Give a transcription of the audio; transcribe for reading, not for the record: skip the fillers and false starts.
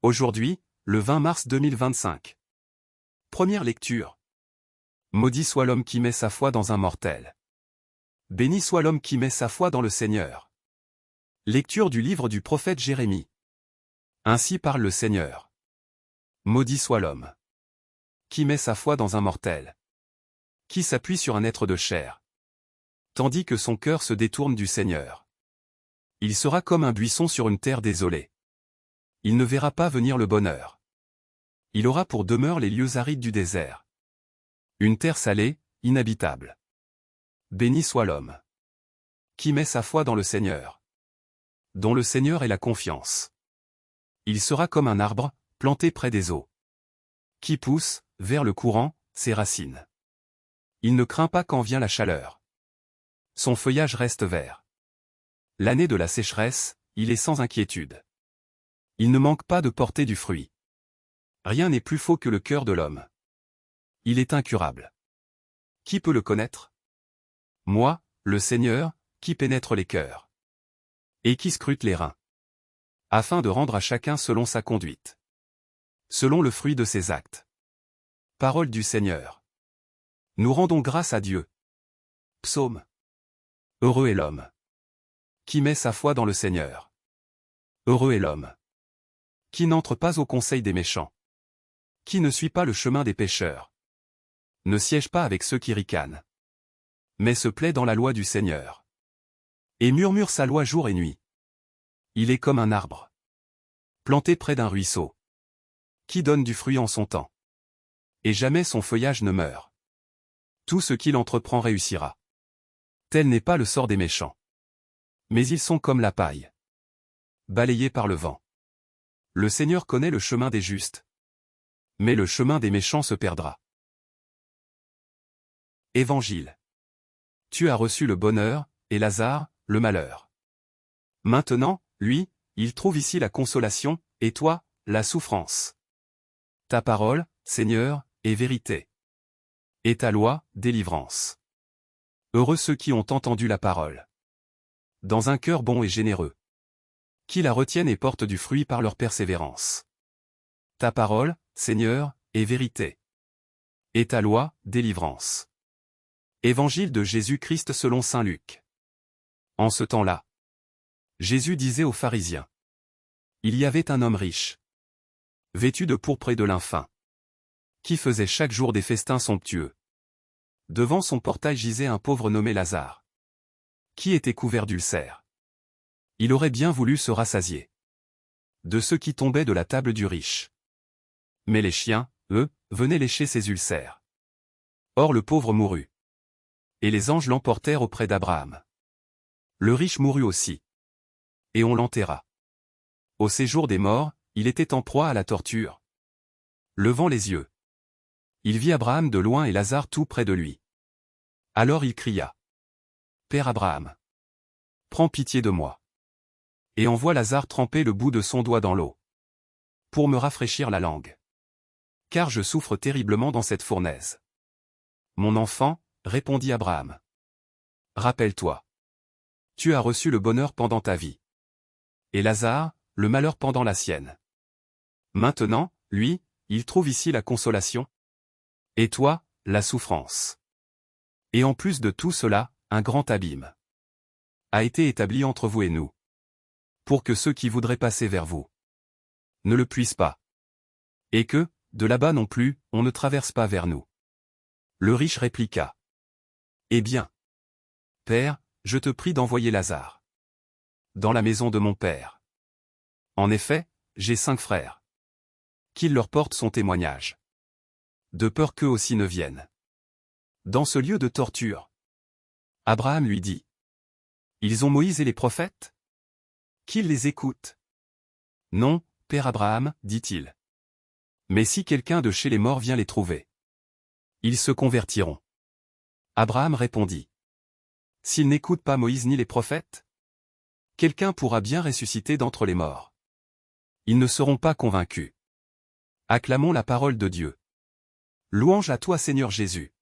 Aujourd'hui, le 20 mars 2025. Première lecture. Maudit soit l'homme qui met sa foi dans un mortel. Béni soit l'homme qui met sa foi dans le Seigneur. Lecture du livre du prophète Jérémie. Ainsi parle le Seigneur. Maudit soit l'homme qui met sa foi dans un mortel, qui s'appuie sur un être de chair, tandis que son cœur se détourne du Seigneur. Il sera comme un buisson sur une terre désolée. Il ne verra pas venir le bonheur. Il aura pour demeure les lieux arides du désert. Une terre salée, inhabitable. Béni soit l'homme qui met sa foi dans le Seigneur, dont le Seigneur est la confiance. Il sera comme un arbre, planté près des eaux, qui pousse, vers le courant, ses racines. Il ne craint pas quand vient la chaleur. Son feuillage reste vert. L'année de la sécheresse, il est sans inquiétude. Il ne manque pas de porter du fruit. Rien n'est plus faux que le cœur de l'homme. Il est incurable. Qui peut le connaître? Moi, le Seigneur, qui pénètre les cœurs, et qui scrute les reins, afin de rendre à chacun selon sa conduite, selon le fruit de ses actes. Parole du Seigneur. Nous rendons grâce à Dieu. Psaume. Heureux est l'homme qui met sa foi dans le Seigneur. Heureux est l'homme qui n'entre pas au conseil des méchants, qui ne suit pas le chemin des pécheurs, ne siège pas avec ceux qui ricanent, mais se plaît dans la loi du Seigneur, et murmure sa loi jour et nuit. Il est comme un arbre planté près d'un ruisseau, qui donne du fruit en son temps, et jamais son feuillage ne meurt. Tout ce qu'il entreprend réussira. Tel n'est pas le sort des méchants. Mais ils sont comme la paille, balayés par le vent. Le Seigneur connaît le chemin des justes, mais le chemin des méchants se perdra. Évangile. Tu as reçu le bonheur, et Lazare, le malheur. Maintenant, lui, il trouve ici la consolation, et toi, la souffrance. Ta parole, Seigneur, est vérité. Et ta loi, délivrance. Heureux ceux qui ont entendu la parole, dans un cœur bon et généreux, qui la retiennent et portent du fruit par leur persévérance. Ta parole, Seigneur, est vérité. Et ta loi, délivrance. Évangile de Jésus-Christ selon saint Luc. En ce temps-là, Jésus disait aux pharisiens: il y avait un homme riche, vêtu de pourpre et de lin fin, qui faisait chaque jour des festins somptueux. Devant son portail gisait un pauvre nommé Lazare, qui était couvert d'ulcères. Il aurait bien voulu se rassasier de ceux qui tombaient de la table du riche. Mais les chiens, eux, venaient lécher ses ulcères. Or le pauvre mourut, et les anges l'emportèrent auprès d'Abraham. Le riche mourut aussi, et on l'enterra. Au séjour des morts, il était en proie à la torture. Levant les yeux, il vit Abraham de loin et Lazare tout près de lui. Alors il cria: Père Abraham, prends pitié de moi, et envoie Lazare tremper le bout de son doigt dans l'eau, pour me rafraîchir la langue. Car je souffre terriblement dans cette fournaise. Mon enfant, répondit Abraham, rappelle-toi, tu as reçu le bonheur pendant ta vie, et Lazare, le malheur pendant la sienne. Maintenant, lui, il trouve ici la consolation, et toi, la souffrance. Et en plus de tout cela, un grand abîme a été établi entre vous et nous, pour que ceux qui voudraient passer vers vous ne le puissent pas, et que, de là-bas non plus, on ne traverse pas vers nous. Le riche répliqua: Eh bien, Père, je te prie d'envoyer Lazare dans la maison de mon père. En effet, j'ai 5 frères. Qu'il leur porte son témoignage, de peur qu'eux aussi ne viennent dans ce lieu de torture. Abraham lui dit: Ils ont Moïse et les prophètes? Qu'ils les écoutent. Non, Père Abraham, dit-il. Mais si quelqu'un de chez les morts vient les trouver, ils se convertiront. Abraham répondit: S'ils n'écoutent pas Moïse ni les prophètes, quelqu'un pourra bien ressusciter d'entre les morts. Ils ne seront pas convaincus. Acclamons la parole de Dieu. Louange à toi Seigneur Jésus.